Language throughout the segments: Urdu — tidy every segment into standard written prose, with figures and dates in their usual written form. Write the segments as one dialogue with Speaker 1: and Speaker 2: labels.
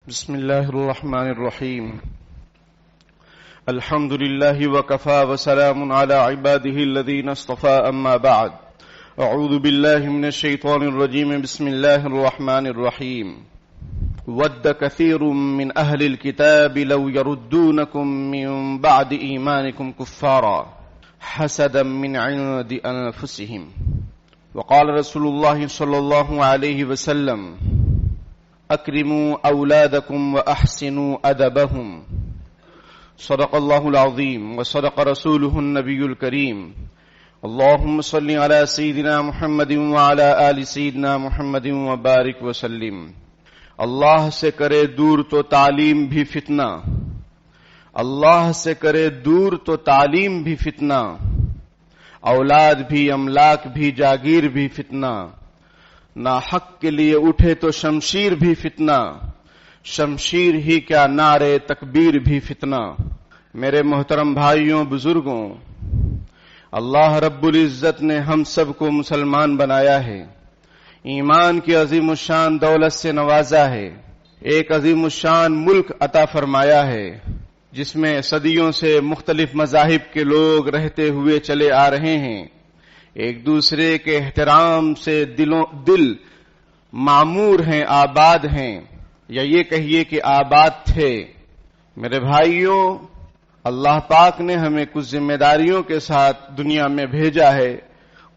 Speaker 1: بسم الله الرحمن الرحيم. الحمد لله وكفى وسلام على عباده الذين اصطفى أما بعد. أعوذ بالله من الشيطان الرجيم. بسم الله الرحمن الرحيم. ود كثير من أهل الكتاب لو يردونكم من بعد إيمانكم كفارا حسدا من عند أنفسهم. وقال رسول الله صلى الله عليه وسلم: اکرموا اولادکم واحسنوا ادبهم. صدق اللہ العظیم وصدق رسولہ النبی الکریم. اللہم صل علی سیدنا محمد وعلی آل سیدنا محمد وبارک وسلم. اللہ سے کرے دور تو تعلیم بھی فتنہ، اللہ سے کرے دور تو تعلیم بھی فتنہ، اولاد بھی املاک بھی جاگیر بھی فتنہ. نہ حق کے لیے اٹھے تو شمشیر بھی فتنہ، شمشیر ہی کیا نعرے تکبیر بھی فتنہ. میرے محترم بھائیوں بزرگوں، اللہ رب العزت نے ہم سب کو مسلمان بنایا ہے، ایمان کی عظیم الشان دولت سے نوازا ہے، ایک عظیم الشان ملک عطا فرمایا ہے جس میں صدیوں سے مختلف مذاہب کے لوگ رہتے ہوئے چلے آ رہے ہیں. ایک دوسرے کے احترام سے دل معمور ہیں، آباد ہیں، یا یہ کہیے کہ آباد تھے. میرے بھائیوں، اللہ پاک نے ہمیں کچھ ذمہ داریوں کے ساتھ دنیا میں بھیجا ہے.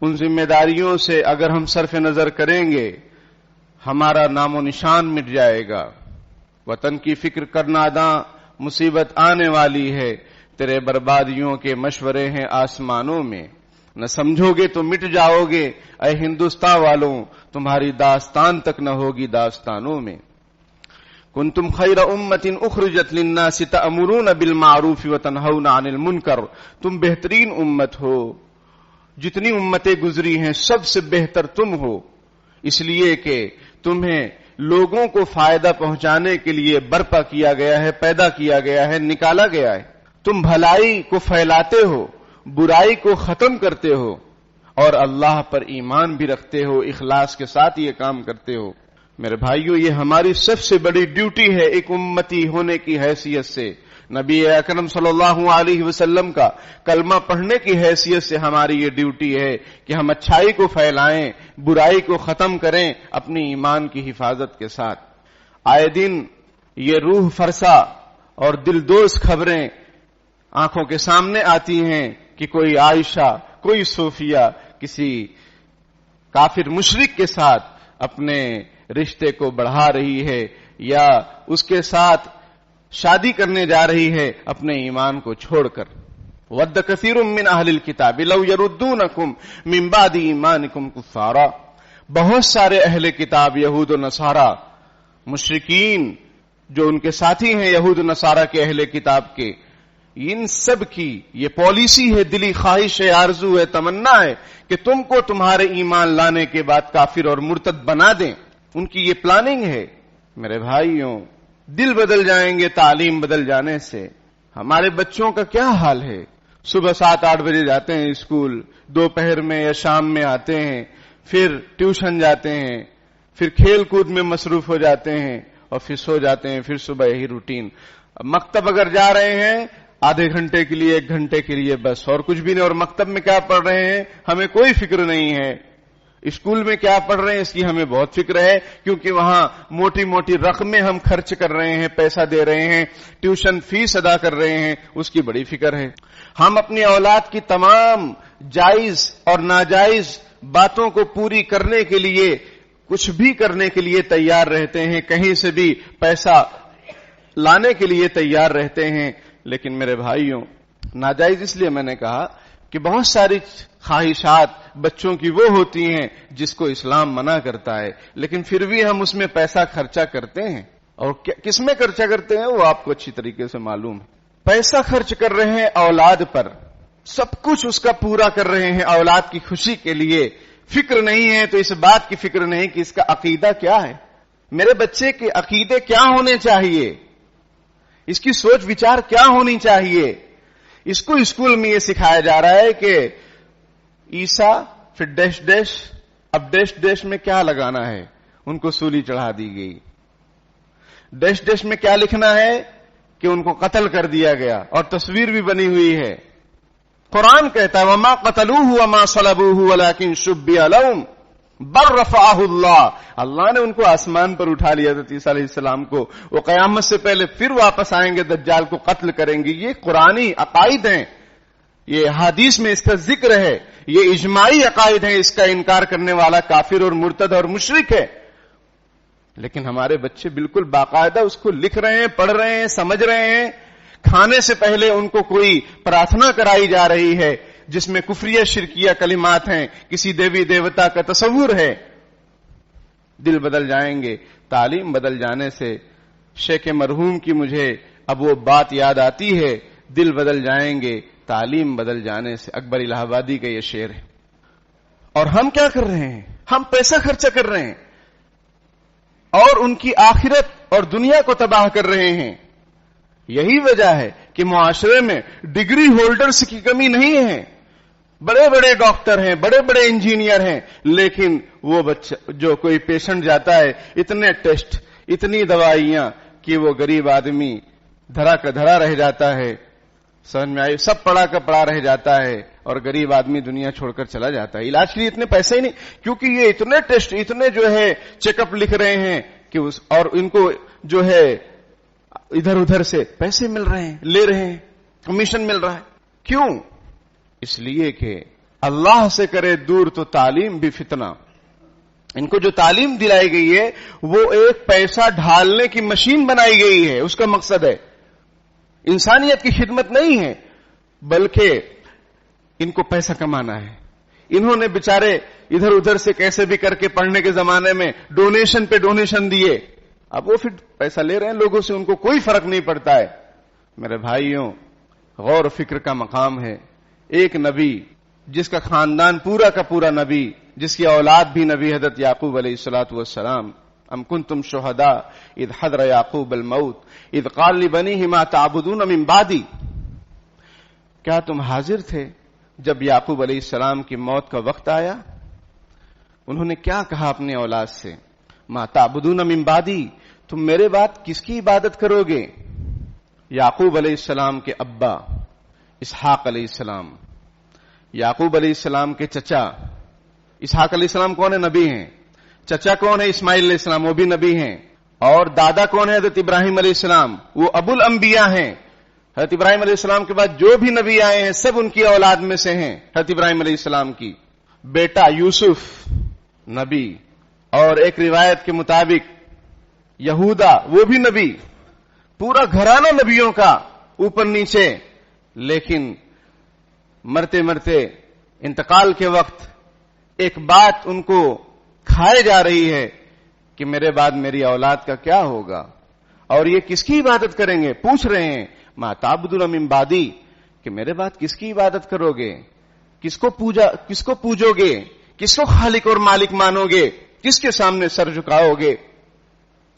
Speaker 1: ان ذمہ داریوں سے اگر ہم صرف نظر کریں گے ہمارا نام و نشان مٹ جائے گا. وطن کی فکر کرنا داں، مصیبت آنے والی ہے، تیرے بربادیوں کے مشورے ہیں آسمانوں میں. نہ سمجھو گے تو مٹ جاؤ گے، اے ہندوستان والوں، تمہاری داستان تک نہ ہوگی داستانوں میں. کنتم خیر امت اخرجت للناس تأمرون بالمعروف وتنہون عن المنکر. تم بہترین امت ہو، جتنی امتیں گزری ہیں سب سے بہتر تم ہو، اس لیے کہ تمہیں لوگوں کو فائدہ پہنچانے کے لیے برپا کیا گیا ہے، پیدا کیا گیا ہے، نکالا گیا ہے. تم بھلائی کو پھیلاتے ہو، برائی کو ختم کرتے ہو، اور اللہ پر ایمان بھی رکھتے ہو، اخلاص کے ساتھ یہ کام کرتے ہو. میرے بھائیوں، یہ ہماری سب سے بڑی ڈیوٹی ہے ایک امتی ہونے کی حیثیت سے. نبی اکرم صلی اللہ علیہ وسلم کا کلمہ پڑھنے کی حیثیت سے ہماری یہ ڈیوٹی ہے کہ ہم اچھائی کو پھیلائیں، برائی کو ختم کریں اپنی ایمان کی حفاظت کے ساتھ. آئے دن یہ روح فرسا اور دلدوز خبریں آنکھوں کے سامنے آتی ہیں کہ کوئی عائشہ، کوئی صوفیہ کسی کافر مشرک کے ساتھ اپنے رشتے کو بڑھا رہی ہے یا اس کے ساتھ شادی کرنے جا رہی ہے اپنے ایمان کو چھوڑ کر. ود کثیر من اہل الکتاب لو یردونکم من بعد ایمانکم کفارا. بہت سارے اہل کتاب، یہود و نصارہ، مشرکین جو ان کے ساتھی ہیں یہود و نصارہ کے اہل کتاب کے، ان سب کی یہ پالیسی ہے، دلی خواہش ہے، آرزو ہے، تمنا ہے کہ تم کو تمہارے ایمان لانے کے بعد کافر اور مرتد بنا دیں. ان کی یہ پلاننگ ہے. میرے بھائیوں، دل بدل جائیں گے تعلیم بدل جانے سے. ہمارے بچوں کا کیا حال ہے؟ صبح 7-8 بجے جاتے ہیں اسکول، دوپہر میں یا شام میں آتے ہیں، پھر ٹیوشن جاتے ہیں، پھر کھیل کود میں مصروف ہو جاتے ہیں اور پھر سو جاتے ہیں. پھر صبح یہی روٹین. مکتب اگر جا رہے ہیں آدھے گھنٹے کے لیے، 1 گھنٹے کے لیے بس، اور کچھ بھی نہیں. اور مکتب میں کیا پڑھ رہے ہیں ہمیں کوئی فکر نہیں ہے. اسکول میں کیا پڑھ رہے ہیں اس کی ہمیں بہت فکر ہے، کیونکہ وہاں موٹی موٹی رقمیں ہم خرچ کر رہے ہیں، پیسہ دے رہے ہیں، ٹیوشن فیس ادا کر رہے ہیں، اس کی بڑی فکر ہے. ہم اپنی اولاد کی تمام جائز اور ناجائز باتوں کو پوری کرنے کے لیے کچھ بھی کرنے کے لیے تیار رہتے ہیں، کہیں سے بھی پیسہ لانے کے لیے تیار رہتے ہیں. لیکن میرے بھائیوں، ناجائز اس لیے میں نے کہا کہ بہت ساری خواہشات بچوں کی وہ ہوتی ہیں جس کو اسلام منع کرتا ہے، لیکن پھر بھی ہم اس میں پیسہ خرچہ کرتے ہیں. اور کس میں خرچہ کرتے ہیں وہ آپ کو اچھی طریقے سے معلوم ہے. پیسہ خرچ کر رہے ہیں اولاد پر، سب کچھ اس کا پورا کر رہے ہیں اولاد کی خوشی کے لیے. فکر نہیں ہے تو اس بات کی فکر نہیں کہ اس کا عقیدہ کیا ہے، میرے بچے کے عقیدے کیا ہونے چاہیے، اس کی سوچ وچار کیا ہونی چاہیے. اس کو اسکول میں یہ سکھایا جا رہا ہے کہ عیسیٰ پھر ڈیش ڈیش، اب ڈیش ڈیش میں کیا لگانا ہے، ان کو سولی چڑھا دی گئی. ڈیش ڈیش میں کیا لکھنا ہے کہ ان کو قتل کر دیا گیا، اور تصویر بھی بنی ہوئی ہے۔ قرآن کہتا ہے وَمَا قَتَلُوهُ وَمَا صَلَبُوهُ وَلَكِنْ شُبِّهَ لَهُمْ بَلْ رَفَعَهُ اللَّهُ، اللہ نے ان کو آسمان پر اٹھا لیا حضرت عیسیٰ علیہ السلام کو، وہ قیامت سے پہلے پھر واپس آئیں گے، دجال کو قتل کریں گے۔ یہ قرآنی عقائد ہیں، یہ حدیث میں اس کا ذکر ہے، یہ اجماعی عقائد ہیں، اس کا انکار کرنے والا کافر اور مرتد اور مشرک ہے۔ لیکن ہمارے بچے بالکل باقاعدہ اس کو لکھ رہے ہیں، پڑھ رہے ہیں، سمجھ رہے ہیں۔ کھانے سے پہلے ان کو کوئی پرارتھنا کرائی جا رہی ہے جس میں کفریہ شرکیہ کلمات ہیں، کسی دیوی دیوتا کا تصور ہے۔ دل بدل جائیں گے۔ تعلیم بدل جانے سے، شیخ مرحوم کی مجھے اب وہ بات یاد آتی ہے، دل بدل جائیں گے تعلیم بدل جانے سے۔ اکبر الہ آبادی کا یہ شعر ہے۔ اور ہم کیا کر رہے ہیں؟ ہم پیسہ خرچہ کر رہے ہیں اور ان کی آخرت اور دنیا کو تباہ کر رہے ہیں۔ یہی وجہ ہے کہ معاشرے میں ڈگری ہولڈرز کی کمی نہیں ہے، بڑے بڑے ڈاکٹر ہیں، بڑے بڑے انجینئر ہیں، لیکن وہ بچہ جو کوئی پیشنٹ جاتا ہے، اتنے ٹیسٹ، اتنی دوائیاں کہ وہ غریب آدمی دھرا کا دھرا رہ جاتا ہے۔ سمجھ میں آئی؟ سب پڑھا کا پڑھا رہ جاتا ہے اور غریب آدمی دنیا چھوڑ کر چلا جاتا ہے۔ علاج کے لیے اتنے پیسے ہی نہیں، کیونکہ یہ اتنے ٹیسٹ، اتنے جو ہے چیک اپ لکھ رہے ہیں کہ اور ان کو جو ہے ادھر ادھر سے پیسے مل رہے ہیں، لے رہے ہیں، کمیشن مل رہا ہے۔ کیوں؟ اس لیے کہ اللہ سے کرے دور تو تعلیم بھی فتنہ۔ ان کو جو تعلیم دلائی گئی ہے وہ ایک پیسہ ڈھالنے کی مشین بنائی گئی ہے، اس کا مقصد ہے انسانیت کی خدمت نہیں ہے، بلکہ ان کو پیسہ کمانا ہے۔ انہوں نے بیچارے ادھر ادھر سے کیسے بھی کر کے پڑھنے کے زمانے میں ڈونیشن پہ ڈونیشن دیے، اب وہ پھر پیسہ لے رہے ہیں لوگوں سے، ان کو کوئی فرق نہیں پڑتا ہے۔ میرے بھائیوں، غور و فکر کا مقام ہے۔ ایک نبی جس کا خاندان پورا کا پورا نبی، جس کی اولاد بھی نبی، حضرت یعقوب علیہ الصلوۃ والسلام، ام کنتم شہداء اذ حضر یعقوب الموت اذ قال لبنیہ ما تعبدون من بعدی، کیا تم حاضر تھے جب یعقوب علیہ السلام کی موت کا وقت آیا؟ انہوں نے کیا کہا اپنی اولاد سے؟ ما تعبدون من بعدی، تم میرے بعد کس کی عبادت کرو گے؟ یعقوب علیہ السلام کے ابا اسحاق علیہ السلام، یعقوب علیہ السلام کے چچا اسحاق علیہ السلام کون ہے؟ نبی ہیں۔ چچا کون ہے؟ اسماعیل علیہ السلام، وہ بھی نبی ہیں۔ اور دادا کون ہے؟ حضرت ابراہیم علیہ السلام، وہ ابو الانبیاء ہیں۔ حضرت ابراہیم علیہ السلام کے بعد جو بھی نبی آئے ہیں سب ان کی اولاد میں سے ہیں۔ حضرت ابراہیم علیہ السلام کی بیٹا یوسف نبی، اور ایک روایت کے مطابق یہودا وہ بھی نبی، پورا گھرانہ نبیوں کا اوپر نیچے۔ لیکن مرتے مرتے انتقال کے وقت ایک بات ان کو کھائے جا رہی ہے کہ میرے بعد میری اولاد کا کیا ہوگا اور یہ کس کی عبادت کریں گے؟ پوچھ رہے ہیں ما تعبدون من بعدی، کہ میرے بعد کس کی عبادت کرو گے؟ کس کو پوجو گے؟ کس کو خالق اور مالک مانو گے؟ کس کے سامنے سر جھکاؤ گے؟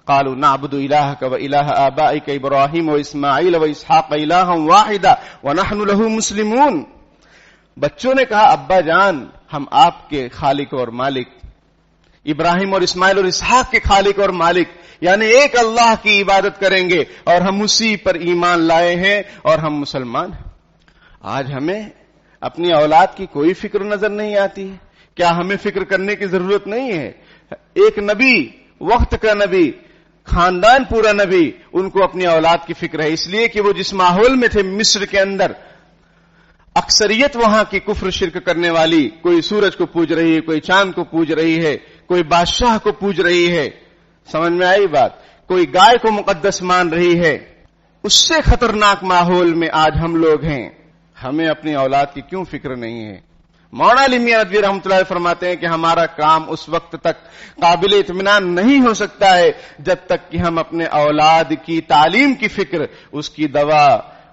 Speaker 1: قالوا نعبد الہک و الہ آبائک ابراہیم و اسماعیل و اسحاق الہا واحدا ونحن له مسلمون۔ بچوں نے کہا ابا جان، ہم آپ کے خالق اور مالک، ابراہیم اور اسماعیل اور اسحاق کے خالق اور مالک، یعنی ایک اللہ کی عبادت کریں گے اور ہم اسی پر ایمان لائے ہیں اور ہم مسلمان ہیں۔ آج ہمیں اپنی اولاد کی کوئی فکر نظر نہیں آتی ہے؟ کیا ہمیں فکر کرنے کی ضرورت نہیں ہے؟ ایک نبی، وقت کا نبی، خاندان پورا نبی، ان کو اپنی اولاد کی فکر ہے، اس لیے کہ وہ جس ماحول میں تھے مصر کے اندر، اکثریت وہاں کی کفر شرک کرنے والی، کوئی سورج کو پوج رہی ہے، کوئی چاند کو پوج رہی ہے، کوئی بادشاہ کو پوج رہی ہے، سمجھ میں آئی بات؟ کوئی گائے کو مقدس مان رہی ہے۔ اس سے خطرناک ماحول میں آج ہم لوگ ہیں، ہمیں اپنی اولاد کی کیوں فکر نہیں ہے؟ مولانا علی میاں ندوی رحمۃ اللہ فرماتے ہیں کہ ہمارا کام اس وقت تک قابل اطمینان نہیں ہو سکتا ہے جب تک کہ ہم اپنے اولاد کی تعلیم کی فکر، اس کی دوا،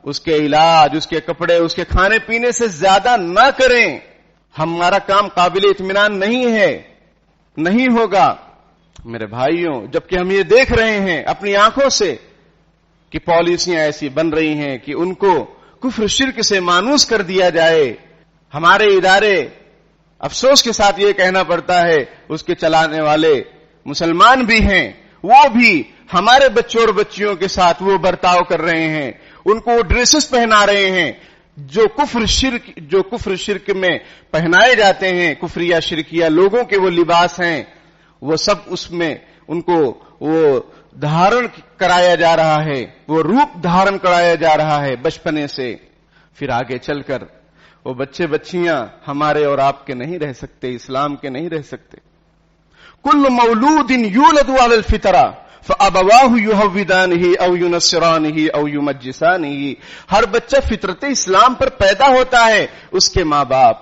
Speaker 1: اس کے علاج، اس کے کپڑے، اس کے کھانے پینے سے زیادہ نہ کریں۔ ہمارا کام قابل اطمینان نہیں ہے، نہیں ہوگا۔ میرے بھائیوں، جبکہ ہم یہ دیکھ رہے ہیں اپنی آنکھوں سے کہ پالیسیاں ایسی بن رہی ہیں کہ ان کو کفر شرک سے مانوس کر دیا جائے، ہمارے ادارے، افسوس کے ساتھ یہ کہنا پڑتا ہے، اس کے چلانے والے مسلمان بھی ہیں، وہ بھی ہمارے بچوں اور بچیوں کے ساتھ وہ برتاؤ کر رہے ہیں، ان کو وہ ڈریسز پہنا رہے ہیں جو کفر شرک میں پہنائے جاتے ہیں، کفریہ شرکیہ لوگوں کے وہ لباس ہیں، وہ سب اس میں ان کو وہ دھارن کرایا جا رہا ہے، وہ روپ دھارن کرایا جا رہا ہے بچپنے سے. پھر آگے چل کر وہ بچے بچیاں ہمارے اور آپ کے نہیں رہ سکتے، اسلام کے نہیں رہ سکتے. کل مولود یولد علی الفطرہ فابواہ یہودانہ او ینصرانہ او یمجسانہ. ہر بچہ فطرت اسلام پر پیدا ہوتا ہے، اس کے ماں باپ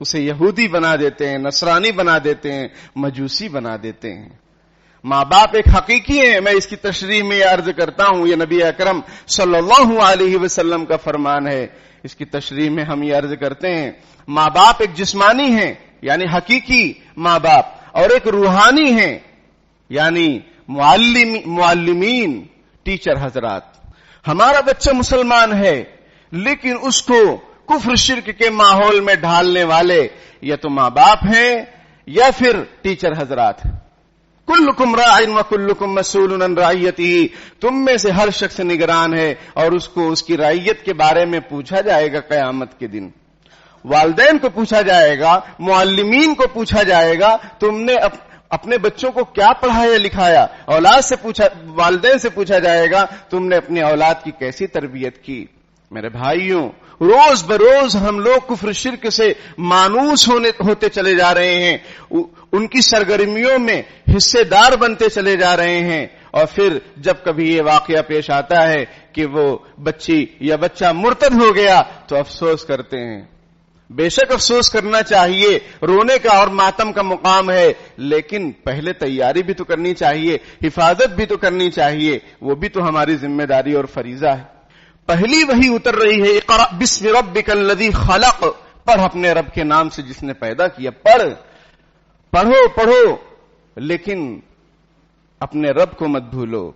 Speaker 1: اسے یہودی بنا دیتے ہیں، نصرانی بنا دیتے ہیں، مجوسی بنا دیتے ہیں. ماں باپ ایک حقیقی ہیں. میں اس کی تشریح میں یہ عرض کرتا ہوں، یہ نبی اکرم صلی اللہ علیہ وسلم کا فرمان ہے. اس کی تشریح میں ہم یہ عرض کرتے ہیں ماں باپ ایک جسمانی ہیں یعنی حقیقی ماں باپ، اور ایک روحانی ہیں یعنی معلمین، ٹیچر حضرات. ہمارا بچہ مسلمان ہے لیکن اس کو کفر شرک کے ماحول میں ڈھالنے والے یا تو ماں باپ ہیں یا پھر ٹیچر حضرات ہیں. کلکم راع وکلکم مسئول عن رعیتہ. تم میں سے ہر شخص نگران ہے اور اس کو اس کی رعیت کے بارے میں پوچھا جائے گا قیامت کے دن. والدین کو پوچھا جائے گا، معلمین کو پوچھا جائے گا تم نے اپنے بچوں کو کیا پڑھایا لکھایا. اولاد سے والدین سے پوچھا جائے گا تم نے اپنے اولاد کی کیسی تربیت کی. میرے بھائیوں، روز بروز ہم لوگ کفر شرک سے مانوس ہوتے چلے جا رہے ہیں، ان کی سرگرمیوں میں حصے دار بنتے چلے جا رہے ہیں. اور پھر جب کبھی یہ واقعہ پیش آتا ہے کہ وہ بچی یا بچہ مرتد ہو گیا تو افسوس کرتے ہیں. بے شک افسوس کرنا چاہیے، رونے کا اور ماتم کا مقام ہے، لیکن پہلے تیاری بھی تو کرنی چاہیے، حفاظت بھی تو کرنی چاہیے. وہ بھی تو ہماری ذمہ داری اور فریضہ ہے. پہلی وحی اتر رہی ہے اقرأ بسم ربک الذی خلق. پڑھ اپنے رب کے نام سے جس نے پیدا کیا. پڑھو لیکن اپنے رب کو مت بھولو،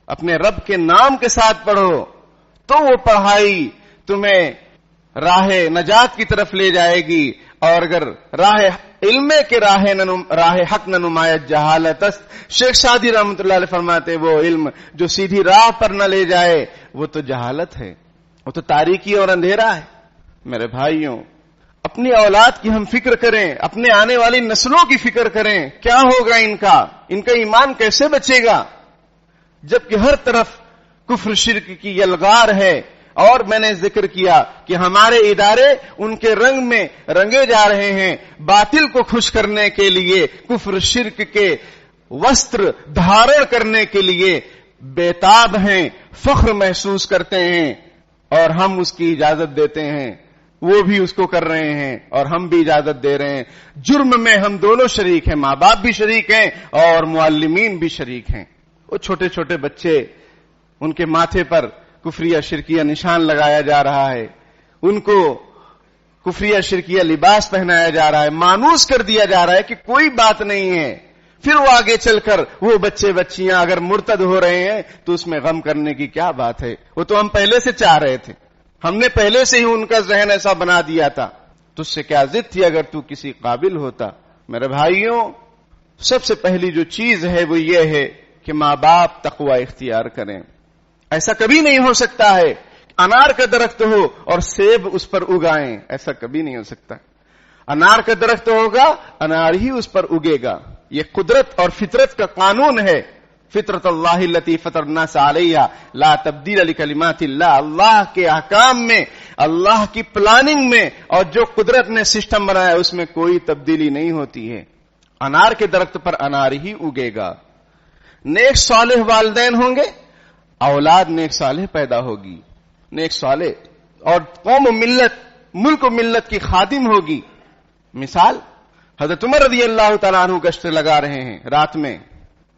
Speaker 1: اپنے رب کے نام کے ساتھ پڑھو تو وہ پڑھائی تمہیں راہ نجات کی طرف لے جائے گی. اور اگر راہ علم کے راہ حق نہ نمایت جہالت است. شیخ سعدی رحمۃ اللہ علیہ فرماتے وہ علم جو سیدھی راہ پر نہ لے جائے وہ تو جہالت ہے، وہ تو تاریکی اور اندھیرا ہے. میرے بھائیوں، اپنی اولاد کی ہم فکر کریں، اپنے آنے والی نسلوں کی فکر کریں. کیا ہوگا ان کا ایمان کیسے بچے گا جبکہ ہر طرف کفر شرک کی یلغار ہے. اور میں نے ذکر کیا کہ ہمارے ادارے ان کے رنگ میں رنگے جا رہے ہیں، باطل کو خوش کرنے کے لیے، کفر شرک کے وسطر دھارن کرنے کے لیے بیتاب ہیں، فخر محسوس کرتے ہیں اور ہم اس کی اجازت دیتے ہیں. وہ بھی اس کو کر رہے ہیں اور ہم بھی اجازت دے رہے ہیں. جرم میں ہم دونوں شریک ہیں، ماں باپ بھی شریک ہیں اور معلمین بھی شریک ہیں. وہ چھوٹے چھوٹے بچے، ان کے ماتھے پر کفریہ شرکیہ نشان لگایا جا رہا ہے، ان کو کفریہ شرکیہ لباس پہنایا جا رہا ہے، مانوس کر دیا جا رہا ہے کہ کوئی بات نہیں ہے. پھر وہ آگے چل کر وہ بچے بچیاں اگر مرتد ہو رہے ہیں تو اس میں غم کرنے کی کیا بات ہے. وہ تو ہم پہلے سے چاہ رہے تھے، ہم نے پہلے سے ہی ان کا ذہن ایسا بنا دیا تھا. تجھ سے کیا ضد تھی اگر تو کسی قابل ہوتا. میرے بھائیوں، سب سے پہلی جو چیز ہے وہ یہ ہے کہ ماں باپ تقوی اختیار کریں. ایسا کبھی نہیں ہو سکتا ہے انار کا درخت ہو اور سیب اس پر اگائیں، ایسا کبھی نہیں ہو سکتا. انار کا درخت ہوگا، انار ہی اس پر اگے گا. یہ قدرت اور فطرت کا قانون ہے. فطرت اللہ التی فطر الناس علیہا لا تبدیل لکلمات اللہ. اللہ کے احکام میں، اللہ کی پلاننگ میں اور جو قدرت نے سسٹم بنایا اس میں کوئی تبدیلی نہیں ہوتی ہے. انار کے درخت پر انار ہی اگے گا. نیک صالح والدین ہوں گے، اولاد نیک صالح پیدا ہوگی، نیک صالح، اور قوم و ملت، ملک و ملت کی خادم ہوگی. مثال حضرت عمر رضی اللہ تعالیٰ عنہ گشت لگا رہے ہیں رات میں.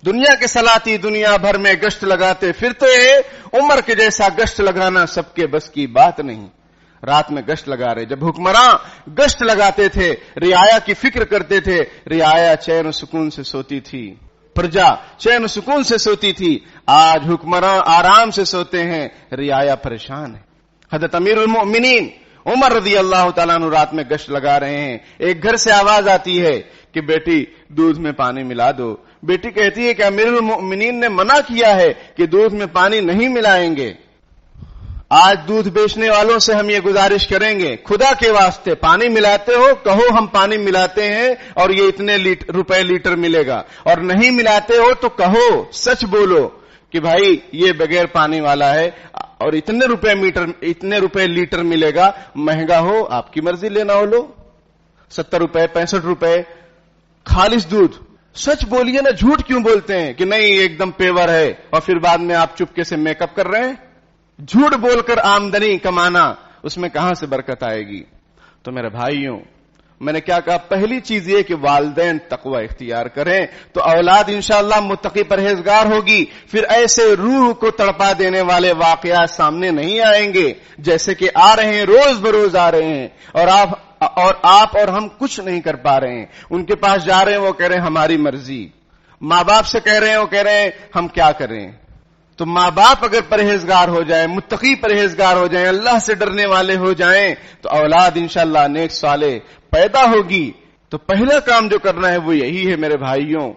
Speaker 1: دنیا کے سلاطین دنیا بھر میں گشت لگاتے پھرتے ہیں، عمر کے جیسا گشت لگانا سب کے بس کی بات نہیں. رات میں گشت لگا رہے. جب حکمراں گشت لگاتے تھے، رعایا کی فکر کرتے تھے، رعایا چین و سکون سے سوتی تھی، پرجا چین و سکون سے سوتی تھی. آج حکمراں آرام سے سوتے ہیں، رعایا پریشان ہے. حضرت امیر المؤمنین عمر رضی اللہ تعالیٰ عنہ رات میں گشت لگا رہے ہیں. ایک گھر سے آواز آتی ہے کہ بیٹی دودھ میں پانی ملا دو، بیٹی کہتی ہے کہ امیر المؤمنین نے منع کیا ہے کہ دودھ میں پانی نہیں ملائیں گے. آج دودھ بیچنے والوں سے ہم یہ گزارش کریں گے، خدا کے واسطے پانی ملاتے ہو کہو ہم پانی ملاتے ہیں اور یہ اتنے روپے لیٹر ملے گا، اور نہیں ملاتے ہو تو کہو، سچ بولو کہ بھائی یہ بغیر پانی والا ہے اور اتنے روپے لیٹر ملے گا، مہنگا ہو آپ کی مرضی لینا ہو لو، 70 روپے 65 روپے خالص دودھ. سچ بولیے نا، جھوٹ کیوں بولتے ہیں کہ نہیں ایک دم پیور ہے اور پھر بعد میں آپ چپکے سے میک اپ کر رہے ہیں. جھوٹ بول کر آمدنی کمانا، اس میں کہاں سے برکت آئے گی. تو میرے بھائیوں، میں نے کیا کہا، پہلی چیز یہ کہ والدین تقوی اختیار کریں تو اولاد انشاءاللہ متقی پرہیزگار ہوگی. پھر ایسے روح کو تڑپا دینے والے واقعات سامنے نہیں آئیں گے جیسے کہ آ رہے ہیں، روز بروز آ رہے ہیں، اور آپ اور ہم کچھ نہیں کر پا رہے ہیں. ان کے پاس جا رہے ہیں، وہ کہہ رہے ہیں ہماری مرضی. ماں باپ سے کہہ رہے ہیں، وہ کہہ رہے ہیں ہم کیا کریں. تو ماں باپ اگر پرہیزگار ہو جائیں، متقی پرہیزگار ہو جائیں، اللہ سے ڈرنے والے ہو جائیں تو اولاد انشاءاللہ نیک صالح پیدا ہوگی. تو پہلا کام جو کرنا ہے وہ یہی ہے میرے بھائیوں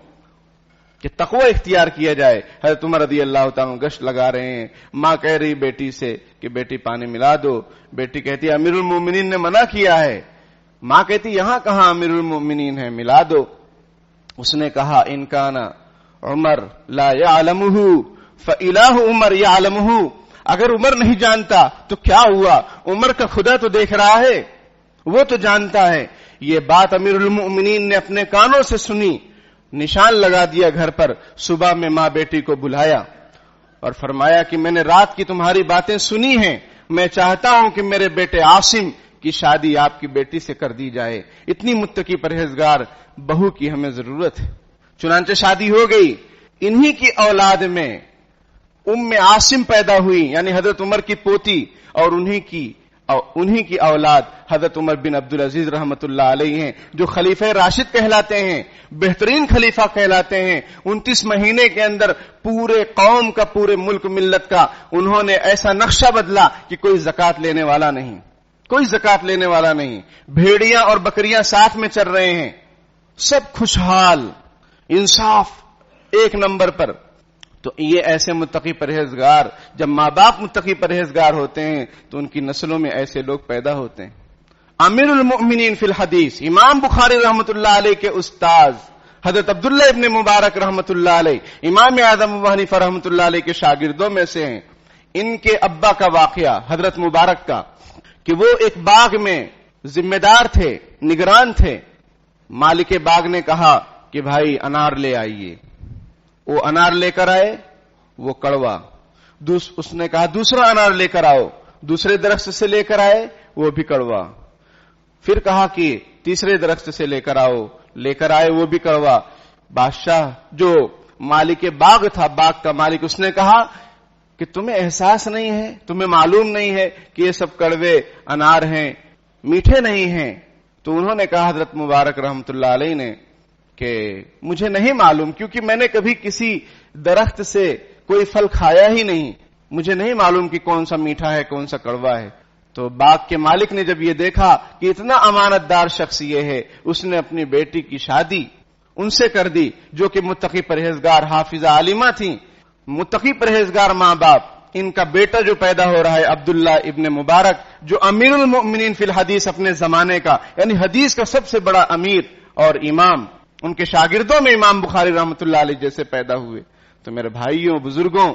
Speaker 1: کہ تقوی اختیار کیا جائے. حضرت عمر رضی اللہ تعالیٰ گشت لگا رہے ہیں، ماں کہہ رہی بیٹی سے کہ بیٹی پانی ملا دو. بیٹی کہتی ہے امیر المومنین نے منع کیا ہے. ماں کہتی یہاں کہاں امیر المومنین ہے، ملا دو. اس نے کہا ان کان عمر لا یعلمہ فإلہ عمر یعلمہ، اگر عمر نہیں جانتا تو کیا ہوا، عمر کا خدا تو دیکھ رہا ہے، وہ تو جانتا ہے. یہ بات امیر المؤمنین نے اپنے کانوں سے سنی، نشان لگا دیا گھر پر. صبح میں ماں بیٹی کو بلایا اور فرمایا کہ میں نے رات کی تمہاری باتیں سنی ہیں، میں چاہتا ہوں کہ میرے بیٹے عاصم کی شادی آپ کی بیٹی سے کر دی جائے. اتنی متقی پرہیزگار بہو کی ہمیں ضرورت ہے. چنانچہ شادی ہو گئی. انہی کی اولاد میں عاصم پیدا ہوئی، یعنی حضرت عمر کی پوتی، اور انہی کی اولاد حضرت عمر بن عبدالعزیز رحمت اللہ علیہ ہیں، جو خلیفہ راشد کہلاتے ہیں، بہترین خلیفہ کہلاتے ہیں. 29 مہینے کے اندر پورے قوم کا، پورے ملک ملت کا انہوں نے ایسا نقشہ بدلا کہ کوئی زکات لینے والا نہیں، کوئی زکات لینے والا نہیں. بھیڑیاں اور بکریاں ساتھ میں چل رہے ہیں، سب خوشحال، انصاف ایک نمبر پر. تو یہ ایسے متقی پرہیزگار، جب ماں باپ متقی پرہیزگار ہوتے ہیں تو ان کی نسلوں میں ایسے لوگ پیدا ہوتے ہیں. امیر المؤمنین فی الحدیث، امام بخاری رحمت اللہ علیہ کے استاذ حضرت عبداللہ ابن مبارک رحمت اللہ علیہ، امام اعظم ابو حنیفہ رحمت اللہ علیہ کے شاگردوں میں سے ہیں. ان کے ابا کا واقعہ حضرت مبارک کا کہ وہ ایک باغ میں ذمہ دار تھے، نگران تھے. مالک باغ نے کہا کہ بھائی انار لے آئیے. وہ انار لے کر آئے، وہ کڑوا. اس نے کہا دوسرا انار لے کر آؤ. دوسرے درخت سے لے کر آئے، وہ بھی کڑوا. پھر کہا کہ تیسرے درخت سے لے کر آؤ. لے کر آئے، وہ بھی کڑوا. بادشاہ جو مالک باغ تھا، باغ کا مالک، اس نے کہا کہ تمہیں احساس نہیں ہے، تمہیں معلوم نہیں ہے کہ یہ سب کڑوے انار ہیں، میٹھے نہیں ہیں. تو انہوں نے کہا حضرت مبارک رحمت اللہ علیہ نے کہ مجھے نہیں معلوم، کیونکہ میں نے کبھی کسی درخت سے کوئی پھل کھایا ہی نہیں، مجھے نہیں معلوم کہ کون سا میٹھا ہے کون سا کڑوا ہے. تو باغ کے مالک نے جب یہ دیکھا کہ اتنا امانت دار شخص یہ ہے، اس نے اپنی بیٹی کی شادی ان سے کر دی جو کہ متقی پرہیزگار حافظہ عالمہ تھیں. متقی پرہیزگار ماں باپ، ان کا بیٹا جو پیدا ہو رہا ہے عبداللہ ابن مبارک، جو امیر المؤمنین فی الحدیث اپنے زمانے کا، یعنی حدیث کا سب سے بڑا امیر اور امام، ان کے شاگردوں میں امام بخاری رحمت اللہ علیہ جیسے پیدا ہوئے. تو میرے بھائیوں، بزرگوں،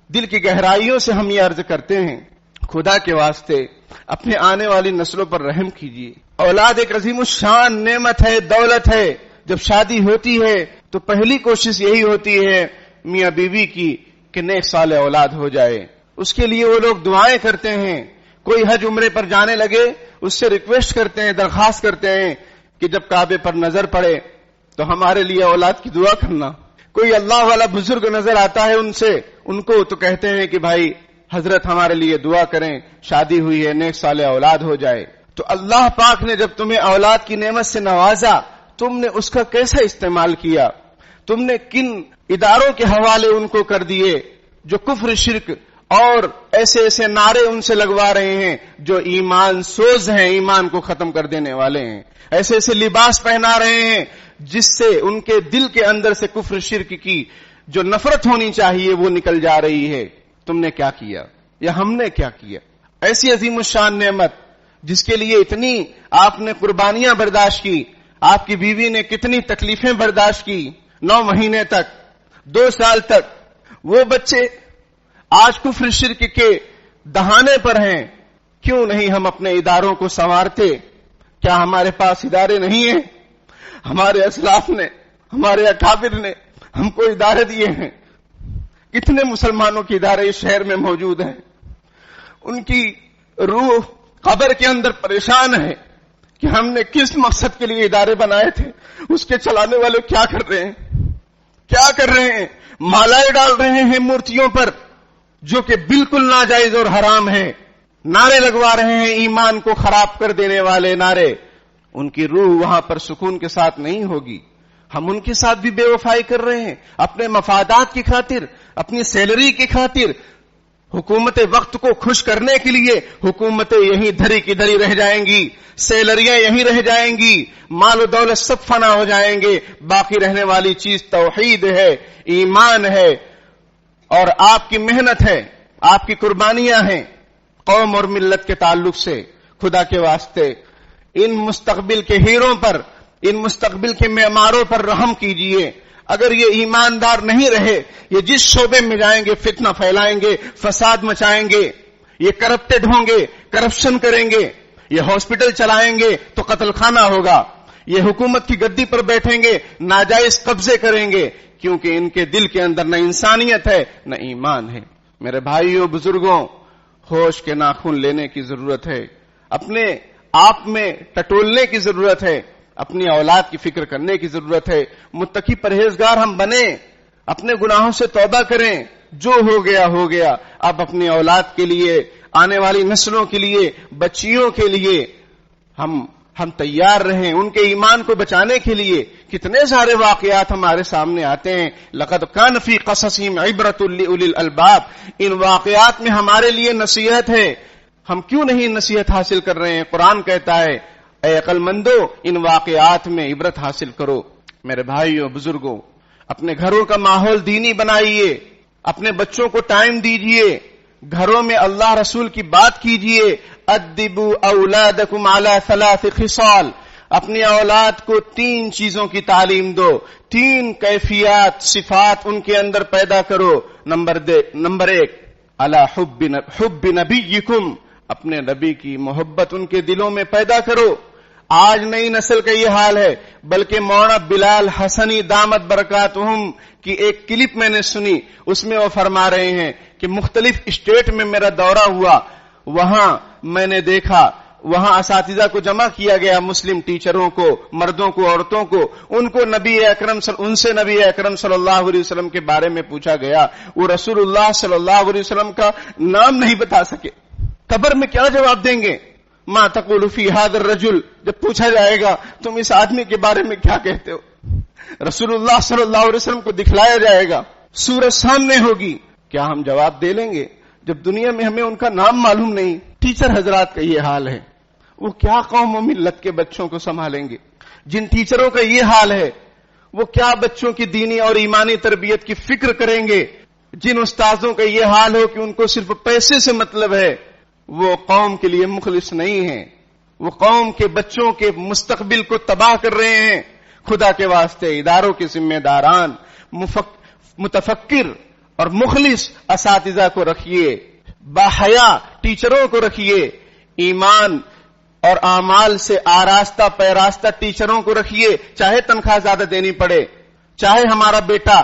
Speaker 1: دل کی گہرائیوں سے ہم یہ عرض کرتے ہیں، خدا کے واسطے اپنے آنے والی نسلوں پر رحم کیجیے. اولاد ایک عظیم الشان نعمت ہے، دولت ہے. جب شادی ہوتی ہے تو پہلی کوشش یہی ہوتی ہے میاں بیوی کی کہ نیک صالح اولاد ہو جائے. اس کے لیے وہ لوگ دعائیں کرتے ہیں. کوئی حج عمرے پر جانے لگے اس سے ریکویسٹ کرتے ہیں، درخواست کرتے ہیں کہ جب کعبے پر نظر پڑے تو ہمارے لیے اولاد کی دعا کرنا. کوئی اللہ والا بزرگ نظر آتا ہے ان کو تو کہتے ہیں کہ بھائی حضرت ہمارے لیے دعا کریں، شادی ہوئی ہے، نیک صالح اولاد ہو جائے. تو اللہ پاک نے جب تمہیں اولاد کی نعمت سے نوازا، تم نے اس کا کیسا استعمال کیا؟ تم نے کن اداروں کے حوالے ان کو کر دیے جو کفر، شرک اور ایسے ایسے نعرے ان سے لگوا رہے ہیں جو ایمان سوز ہیں، ایمان کو ختم کر دینے والے ہیں. ایسے ایسے لباس پہنا رہے ہیں جس سے ان کے دل کے اندر سے کفر شرک کی جو نفرت ہونی چاہیے وہ نکل جا رہی ہے. تم نے کیا کیا یا ہم نے کیا کیا؟ ایسی عظیم الشان نعمت جس کے لیے اتنی آپ نے قربانیاں برداشت کی، آپ کی بیوی نے کتنی تکلیفیں برداشت کی، 9 مہینے تک، 2 سال تک. وہ بچے آج کفر شرک کے دہانے پر ہیں. کیوں نہیں ہم اپنے اداروں کو سنوارتے؟ کیا ہمارے پاس ادارے نہیں ہیں؟ ہمارے اسلاف نے، ہمارے اکابر نے ہم کو ادارے دیے ہیں. کتنے مسلمانوں کے ادارے اس شہر میں موجود ہیں. ان کی روح قبر کے اندر پریشان ہے کہ ہم نے کس مقصد کے لیے ادارے بنائے تھے، اس کے چلانے والے کیا کر رہے ہیں، کیا کر رہے ہیں؟ مالائیں ڈال رہے ہیں مورتیوں پر جو کہ بالکل ناجائز اور حرام ہے. نعرے لگوا رہے ہیں ایمان کو خراب کر دینے والے نعرے. ان کی روح وہاں پر سکون کے ساتھ نہیں ہوگی. ہم ان کے ساتھ بھی بے وفائی کر رہے ہیں اپنے مفادات کی خاطر، اپنی سیلری کی خاطر. حکومت وقت کو خوش کرنے کے لیے حکومتیں یہیں دھری کی دھری رہ جائیں گی، سیلریاں یہیں رہ جائیں گی، مال و دولت سب فنا ہو جائیں گے. باقی رہنے والی چیز توحید ہے، ایمان ہے، اور آپ کی محنت ہے، آپ کی قربانیاں ہیں. قوم اور ملت کے تعلق سے خدا کے واسطے ان مستقبل کے ہیروں پر، ان مستقبل کے معماروں پر رحم کیجئے. اگر یہ ایماندار نہیں رہے، یہ جس شعبے میں جائیں گے فتنہ پھیلائیں گے، فساد مچائیں گے، یہ کرپٹڈ ہوں گے، کرپشن کریں گے، یہ ہاسپٹل چلائیں گے تو قتل خانہ ہوگا، یہ حکومت کی گدی پر بیٹھیں گے، ناجائز قبضے کریں گے، کیونکہ ان کے دل کے اندر نہ انسانیت ہے نہ ایمان ہے. میرے بھائیوں بزرگوں، ہوش کے ناخن لینے کی ضرورت ہے، اپنے آپ میں ٹٹولنے کی ضرورت ہے، اپنی اولاد کی فکر کرنے کی ضرورت ہے. متقی پرہیزگار ہم بنیں، اپنے گناہوں سے توبہ کریں. جو ہو گیا ہو گیا. اب اپنی اولاد کے لیے، آنے والی نسلوں کے لیے، بچیوں کے لیے ہم تیار رہیں، ان کے ایمان کو بچانے کے لیے. کتنے سارے واقعات ہمارے سامنے آتے ہیں. لقد کان فی قصصہم عبرۃ لأولی الالباب. ان واقعات میں ہمارے لیے نصیحت ہے. ہم کیوں نہیں نصیحت حاصل کر رہے ہیں؟ قرآن کہتا ہے اے عقل مندو ان واقعات میں عبرت حاصل کرو. میرے بھائیوں بزرگوں، اپنے گھروں کا ماحول دینی بنائیے، اپنے بچوں کو ٹائم دیجئے، گھروں میں اللہ رسول کی بات کیجئے. ادبوا اولادکم علی 3 خصال. اپنی اولاد کو 3 چیزوں کی تعلیم دو، 3 کیفیات، صفات ان کے اندر پیدا کرو. نمبر 1 علی حب نبیکم. اپنے نبی کی محبت ان کے دلوں میں پیدا کرو. آج نئی نسل کا یہ حال ہے، بلکہ مولانا بلال حسنی دامت برکاتہم کی ایک کلپ میں نے سنی، اس میں وہ فرما رہے ہیں کہ مختلف اسٹیٹ میں میرا دورہ ہوا، وہاں میں نے دیکھا، وہاں اساتذہ کو جمع کیا گیا، مسلم ٹیچروں کو، مردوں کو، عورتوں کو، ان سے نبی اکرم صلی اللہ علیہ وسلم کے بارے میں پوچھا گیا. وہ رسول اللہ صلی اللہ علیہ وسلم کا نام نہیں بتا سکے. قبر میں کیا جواب دیں گے؟ ما تقول فی ھذا الرجل. جب پوچھا جائے گا تم اس آدمی کے بارے میں کیا کہتے ہو، رسول اللہ صلی اللہ علیہ وسلم کو دکھلایا جائے گا، سورج سامنے ہوگی، کیا ہم جواب دے لیں گے؟ جب دنیا میں ہمیں ان کا نام معلوم نہیں. ٹیچر حضرات کا یہ حال ہے، وہ کیا قوم و ملت کے بچوں کو سنبھالیں گے؟ جن ٹیچروں کا یہ حال ہے وہ کیا بچوں کی دینی اور ایمانی تربیت کی فکر کریں گے؟ جن استاذوں کا یہ حال ہو کہ ان کو صرف پیسے سے مطلب ہے، وہ قوم کے لیے مخلص نہیں ہیں، وہ قوم کے بچوں کے مستقبل کو تباہ کر رہے ہیں. خدا کے واسطے اداروں کے ذمہ داران، متفکر اور مخلص اساتذہ کو رکھیے، باحیا ٹیچروں کو رکھیے، ایمان اور اعمال سے آراستہ پیراستہ ٹیچروں کو رکھیے. چاہے تنخواہ زیادہ دینی پڑے، چاہے ہمارا بیٹا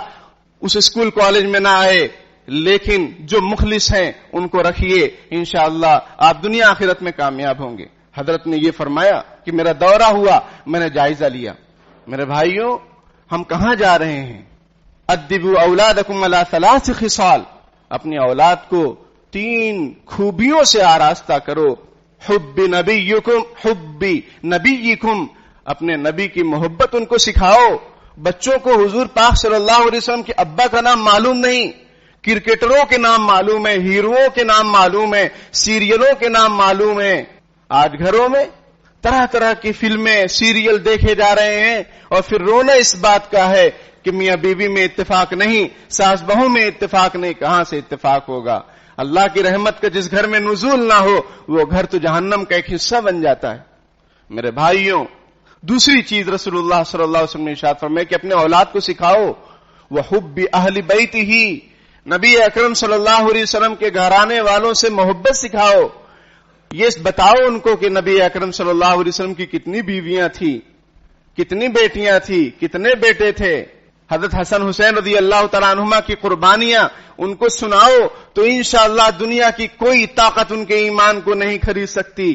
Speaker 1: اس اسکول کالج میں نہ آئے، لیکن جو مخلص ہیں ان کو رکھیے. انشاءاللہ آپ دنیا آخرت میں کامیاب ہوں گے. حضرت نے یہ فرمایا کہ میرا دورہ ہوا، میں نے جائزہ لیا. میرے بھائیوں، ہم کہاں جا رہے ہیں؟ ادبوا اولادکم علی 3 خصال. اپنی اولاد کو 3 خوبیوں سے آراستہ کرو. حب نبیکم. اپنے نبی کی محبت ان کو سکھاؤ. بچوں کو حضور پاک صلی اللہ علیہ وسلم کے ابا کا نام معلوم نہیں، کرکٹروں کے نام معلوم ہے، ہیروؤں کے نام معلوم ہے، سیریلوں کے نام معلوم ہے. آج گھروں میں طرح طرح کی فلمیں سیریل دیکھے جا رہے ہیں، اور پھر رونا اس بات کا ہے کہ میاں بیوی میں اتفاق نہیں، ساس بہو میں اتفاق نہیں. کہاں سے اتفاق ہوگا؟ اللہ کی رحمت کا جس گھر میں نزول نہ ہو وہ گھر تو جہنم کا ایک حصہ بن جاتا ہے. میرے بھائیوں، دوسری چیز رسول اللہ صلی اللہ علیہ وسلم نے ارشاد فرمایا کہ اپنے اولاد کو سکھاؤ وحب اہل بیتہ، نبی اکرم صلی اللہ علیہ وسلم کے گھرانے والوں سے محبت سکھاؤ. یہ بتاؤ ان کو کہ نبی اکرم صلی اللہ علیہ وسلم کی کتنی بیویاں تھیں، کتنی بیٹیاں تھیں، کتنے بیٹے تھے. حضرت حسن حسین رضی اللہ تعالیٰ عنہما کی قربانیاں ان کو سناؤ تو انشاءاللہ دنیا کی کوئی طاقت ان کے ایمان کو نہیں خرید سکتی،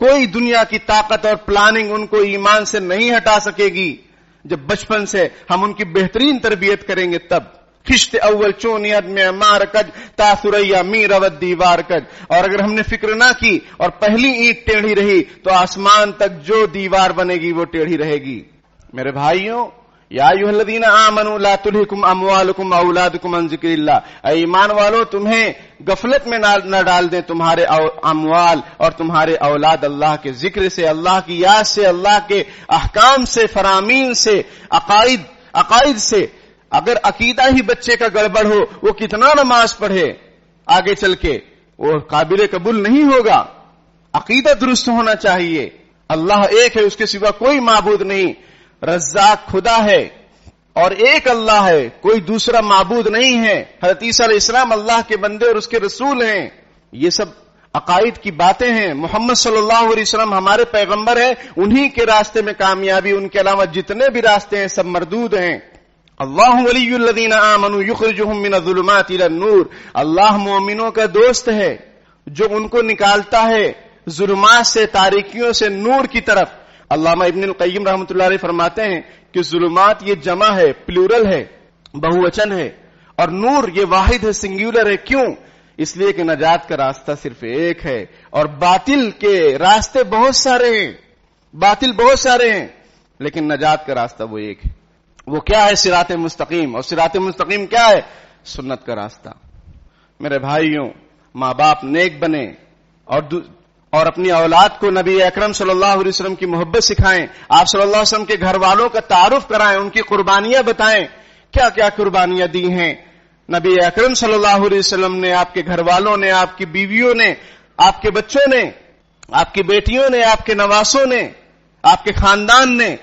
Speaker 1: کوئی دنیا کی طاقت اور پلاننگ ان کو ایمان سے نہیں ہٹا سکے گی. جب بچپن سے ہم ان کی بہترین تربیت کریں گے تب. خشت اول چونیت میں مار کج تا ثریا می رود دیوار کج. اور اگر ہم نے فکر نہ کی اور پہلی اینٹ ٹیڑھی رہی تو آسمان تک جو دیوار بنے گی وہ ٹیڑھی رہے گی. میرے بھائیوں، یا ایھا الذین آمنوا لا تلھکم اموالکم اولادکم عن ذکر اللہ، اے ایمان والو تمہیں غفلت میں نہ ڈال دیں تمہارے اموال اور تمہارے اولاد اللہ کے ذکر سے، اللہ کی یاد سے، اللہ کے احکام سے، فرامین سے، عقائد سے. اگر عقیدہ ہی بچے کا گڑبڑ ہو وہ کتنا نماز پڑھے آگے چل کے وہ قابل قبول نہیں ہوگا. عقیدہ درست ہونا چاہیے. اللہ ایک ہے، اس کے سوا کوئی معبود نہیں. رزاق خدا ہے اور ایک اللہ ہے، کوئی دوسرا معبود نہیں ہے. حضرت عیسیٰ علیہ السلام اللہ کے بندے اور اس کے رسول ہیں. یہ سب عقائد کی باتیں ہیں. محمد صلی اللہ علیہ وسلم ہمارے پیغمبر ہیں، انہی کے راستے میں کامیابی، ان کے علاوہ جتنے بھی راستے ہیں سب مردود ہیں. اللہ ولی الذین آمنوا یخرجہم من الظلمات الی النور، اللہ مومنوں کا دوست ہے جو ان کو نکالتا ہے ظلمات سے، تاریکیوں سے نور کی طرف. علامہ ابن القیم رحمۃ اللہ علیہ فرماتے ہیں کہ ظلمات یہ جمع ہے، پلورل ہے، بہووچن ہے، اور نور یہ واحد ہے، سنگیولر ہے. کیوں؟ اس لیے کہ نجات کا راستہ صرف ایک ہے اور باطل کے راستے بہت سارے ہیں. باطل بہت سارے ہیں لیکن نجات کا راستہ وہ ایک ہے. وہ کیا ہے؟ صراط مستقیم. اور صراط مستقیم کیا ہے؟ سنت کا راستہ. میرے بھائیوں، ماں باپ نیک بنے اور اپنی اولاد کو نبی اکرم صلی اللہ علیہ وسلم کی محبت سکھائیں. آپ صلی اللہ علیہ وسلم کے گھر والوں کا تعارف کرائیں، ان کی قربانیاں بتائیں، کیا کیا قربانیاں دی ہیں نبی اکرم صلی اللہ علیہ وسلم نے، آپ کے گھر والوں نے، آپ کی بیویوں نے، آپ کے بچوں نے، آپ کی بیٹیوں نے، آپ کے نواسوں نے، آپ کے خاندان نے.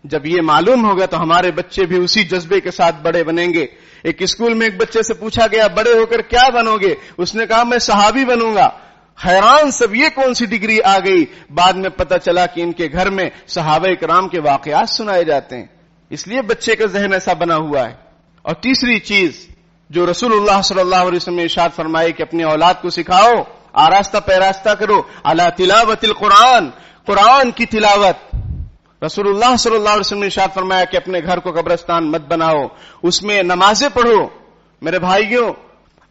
Speaker 1: جب یہ معلوم ہوگا تو ہمارے بچے بھی اسی جذبے کے ساتھ بڑے بنیں گے. ایک اسکول میں ایک بچے سے پوچھا گیا بڑے ہو کر کیا بنو گے؟ اس نے کہا میں صحابی بنوں گا. حیران سب یہ کون سی ڈگری آ گئی؟ بعد میں پتہ چلا کہ ان کے گھر میں صحابہ کرام کے واقعات سنائے جاتے ہیں. اس لیے بچے کا ذہن ایسا بنا ہوا ہے. اور تیسری چیز جو رسول اللہ صلی اللہ علیہ وسلم نے ارشاد فرمائی کہ اپنی اولاد کو سکھاؤ، آراستہ پیراستہ کرو، علی تلاوت القرآن، قرآن کی تلاوت. رسول اللہ صلی اللہ علیہ وسلم نے ارشاد فرمایا کہ اپنے گھر کو قبرستان مت بناؤ، اس میں نمازیں پڑھو. میرے بھائیوں،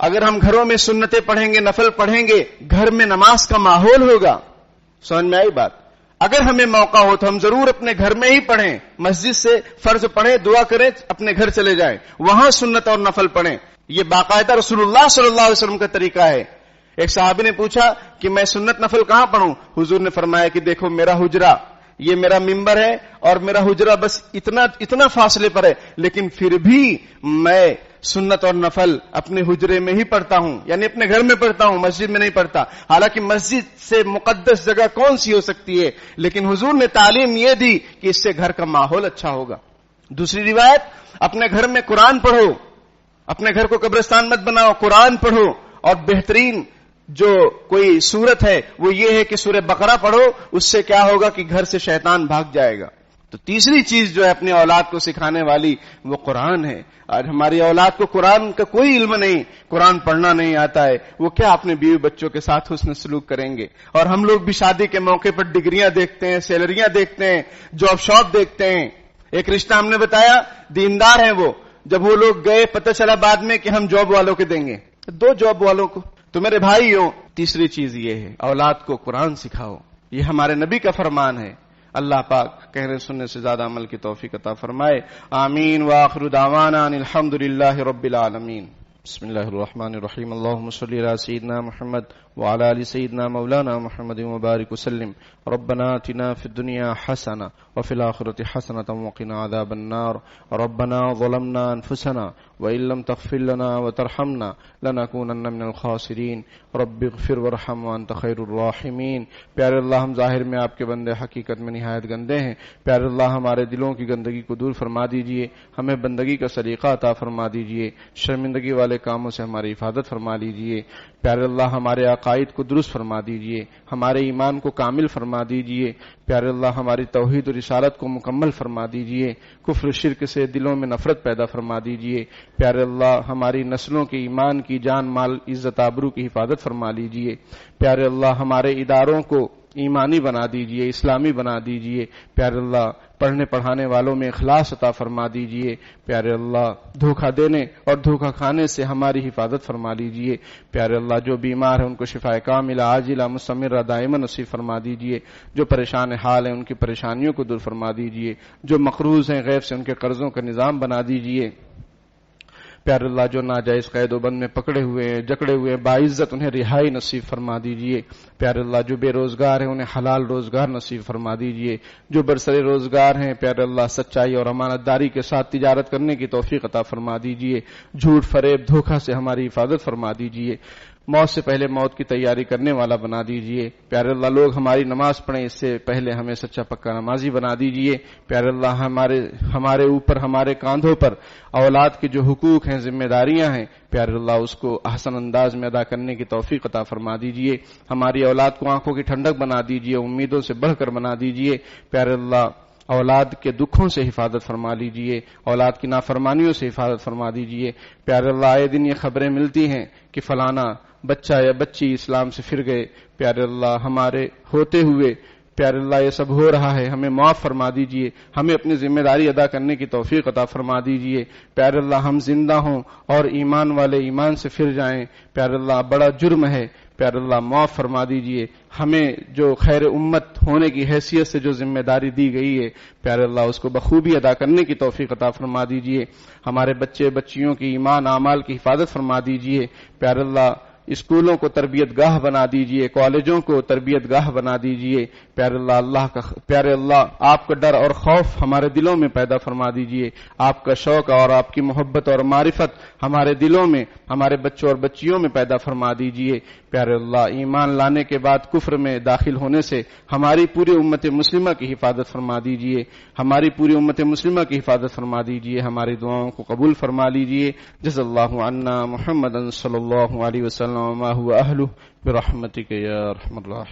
Speaker 1: اگر ہم گھروں میں سنتیں پڑھیں گے، نفل پڑھیں گے، گھر میں نماز کا ماحول ہوگا. سمجھ میں آئی بات؟ اگر ہمیں موقع ہو تو ہم ضرور اپنے گھر میں ہی پڑھیں. مسجد سے فرض پڑھیں، دعا کریں، اپنے گھر چلے جائیں، وہاں سنت اور نفل پڑھیں. یہ باقاعدہ رسول اللہ صلی اللہ علیہ وسلم کا طریقہ ہے. ایک صحابی نے پوچھا کہ میں سنت نفل کہاں پڑھوں؟ حضور نے فرمایا کہ دیکھو میرا حجرہ، یہ میرا ممبر ہے اور میرا حجرہ بس اتنا فاصلے پر ہے، لیکن پھر بھی میں سنت اور نفل اپنے حجرے میں ہی پڑھتا ہوں، یعنی اپنے گھر میں پڑھتا ہوں، مسجد میں نہیں پڑھتا. حالانکہ مسجد سے مقدس جگہ کون سی ہو سکتی ہے، لیکن حضور نے تعلیم یہ دی کہ اس سے گھر کا ماحول اچھا ہوگا. دوسری روایت، اپنے گھر میں قرآن پڑھو، اپنے گھر کو قبرستان مت بناؤ، قرآن پڑھو. اور بہترین جو کوئی سورت ہے وہ یہ ہے کہ سورہ بقرہ پڑھو، اس سے کیا ہوگا کہ گھر سے شیطان بھاگ جائے گا. تو تیسری چیز جو ہے اپنی اولاد کو سکھانے والی وہ قرآن ہے. آج ہماری اولاد کو قرآن کا کوئی علم نہیں، قرآن پڑھنا نہیں آتا ہے، وہ کیا اپنے بیوی بچوں کے ساتھ حسن سلوک کریں گے؟ اور ہم لوگ بھی شادی کے موقع پر ڈگریاں دیکھتے ہیں، سیلریاں دیکھتے ہیں، جاب شاپ دیکھتے ہیں. ایک رشتہ ہم نے بتایا، دیندار ہیں وہ، جب وہ لوگ گئے پتہ چلا بعد میں کہ ہم جاب والوں کے دیں گے، 2 جاب والوں کو. تو میرے بھائیوں، تیسری چیز یہ ہے اولاد کو قرآن سکھاؤ. یہ ہمارے نبی کا فرمان ہے. اللہ پاک کہنے سننے سے زیادہ عمل کی توفیق عطا فرمائے. آمین. وآخر دعوانا ان الحمد للہ رب العالمین. بسم الله الرحمن الرحيم اللهم صل على سيدنا محمد وعلى آل سيدنا مولانا محمد وبارك وسلم ربنا آتنا في الدنيا حسنة وفي الآخرة حسنة وقنا عذاب النار ربنا ظلمنا أنفسنا وإن لم تغفر لنا وترحمنا لنكونن من الخاسرين رب اغفر وارحم وأنت خير الراحمين. پیارے اللہ، ہم ظاہر میں آپ کے بندے، حقیقت میں نہایت گندے ہیں. پیارے اللہ، ہمارے دلوں کی گندگی کو دور فرما دیجئے، ہمیں بندگی کا سلیقہ عطا فرما دیجئے، شرمندگی والے کاموں سے ہماری حفاظت فرما لیجئے. پیارے اللہ، ہمارے عقائد کو درست فرما دیجئے، ہمارے ایمان کو کامل فرما دیجئے. پیارے اللہ، ہماری توحید و رسالت کو مکمل فرما دیجئے، کفر و شرک سے دلوں میں نفرت پیدا فرما دیجئے. پیارے اللہ، ہماری نسلوں کے ایمان کی، جان مال، عزت آبرو کی حفاظت فرما لیجئے. پیارے اللہ، ہمارے اداروں کو ایمانی بنا دیجئے، اسلامی بنا دیجئے. پیارے اللہ، پڑھنے پڑھانے والوں میں اخلاص عطا فرما دیجئے. پیارے اللہ، دھوکہ دینے اور دھوکہ کھانے سے ہماری حفاظت فرما لیجئے. پیارے اللہ، جو بیمار ہیں ان کو شفاء کاملہ عاجلہ مستمرہ دائمہ نصیب فرما دیجئے. جو پریشان حال ہیں ان کی پریشانیوں کو دور فرما دیجئے. جو مقروض ہیں غیب سے ان کے قرضوں کا نظام بنا دیجئے. پیارے اللہ، جو ناجائز قید و بند میں پکڑے ہوئے ہیں، جکڑے ہوئے ہیں، باعزت انہیں رہائی نصیب فرما دیجئے. پیارے اللہ، جو بے روزگار ہیں انہیں حلال روزگار نصیب فرما دیجئے. جو برسر روزگار ہیں پیارے اللہ، سچائی اور امانت داری کے ساتھ تجارت کرنے کی توفیق عطا فرما دیجئے. جھوٹ فریب دھوکہ سے ہماری حفاظت فرما دیجئے. موت سے پہلے موت کی تیاری کرنے والا بنا دیجئے. پیارے اللہ، لوگ ہماری نماز پڑھیں اس سے پہلے ہمیں سچا پکا نمازی بنا دیجئے. پیارے اللہ، ہمارے اوپر، ہمارے کاندھوں پر اولاد کے جو حقوق ہیں، ذمہ داریاں ہیں، پیارے اللہ اس کو احسن انداز میں ادا کرنے کی توفیق عطا فرما دیجئے. ہماری اولاد کو آنکھوں کی ٹھنڈک بنا دیجئے، امیدوں سے بڑھ کر بنا دیجئے. پیارے اللہ، اولاد کے دکھوں سے حفاظت فرما لیجئے، اولاد کی نافرمانیوں سے حفاظت فرما دیجئے. پیارے اللہ، آئے دن یہ خبریں ملتی ہیں کہ فلانا بچہ یا بچی اسلام سے پھر گئے. پیارے اللہ، ہمارے ہوتے ہوئے پیارے اللہ یہ سب ہو رہا ہے، ہمیں معاف فرما دیجئے، ہمیں اپنی ذمہ داری ادا کرنے کی توفیق عطا فرما دیجئے. پیارے اللہ، ہم زندہ ہوں اور ایمان والے ایمان سے پھر جائیں. پیارے اللہ، بڑا جرم ہے، پیارے اللہ معاف فرما دیجئے. ہمیں جو خیر امت ہونے کی حیثیت سے جو ذمہ داری دی گئی ہے پیارے اللہ اس کو بخوبی ادا کرنے کی توفیق عطا فرما دیجئے. ہمارے بچے بچیوں کی ایمان اعمال کی حفاظت فرما دیجئے. پیارے اللہ، اسکولوں کو تربیت گاہ بنا دیجئے، کالجوں کو تربیت گاہ بنا دیجئے. پیارے اللہ، آپ کا ڈر اور خوف ہمارے دلوں میں پیدا فرما دیجئے. آپ کا شوق اور آپ کی محبت اور معرفت ہمارے دلوں میں، ہمارے بچوں اور بچیوں میں پیدا فرما دیجئے. پیارے اللہ، ایمان لانے کے بعد کفر میں داخل ہونے سے ہماری پوری امت مسلمہ کی حفاظت فرما دیجئے. ہماری پوری امت مسلمہ کی حفاظت فرما دیجئے. ہماری دعاؤں کو قبول فرما لیجئے. جزا اللہ عنا محمد صلی اللہ علیہ وسلم وما هو اہلہ برحمتک یا ارحم الراحمین.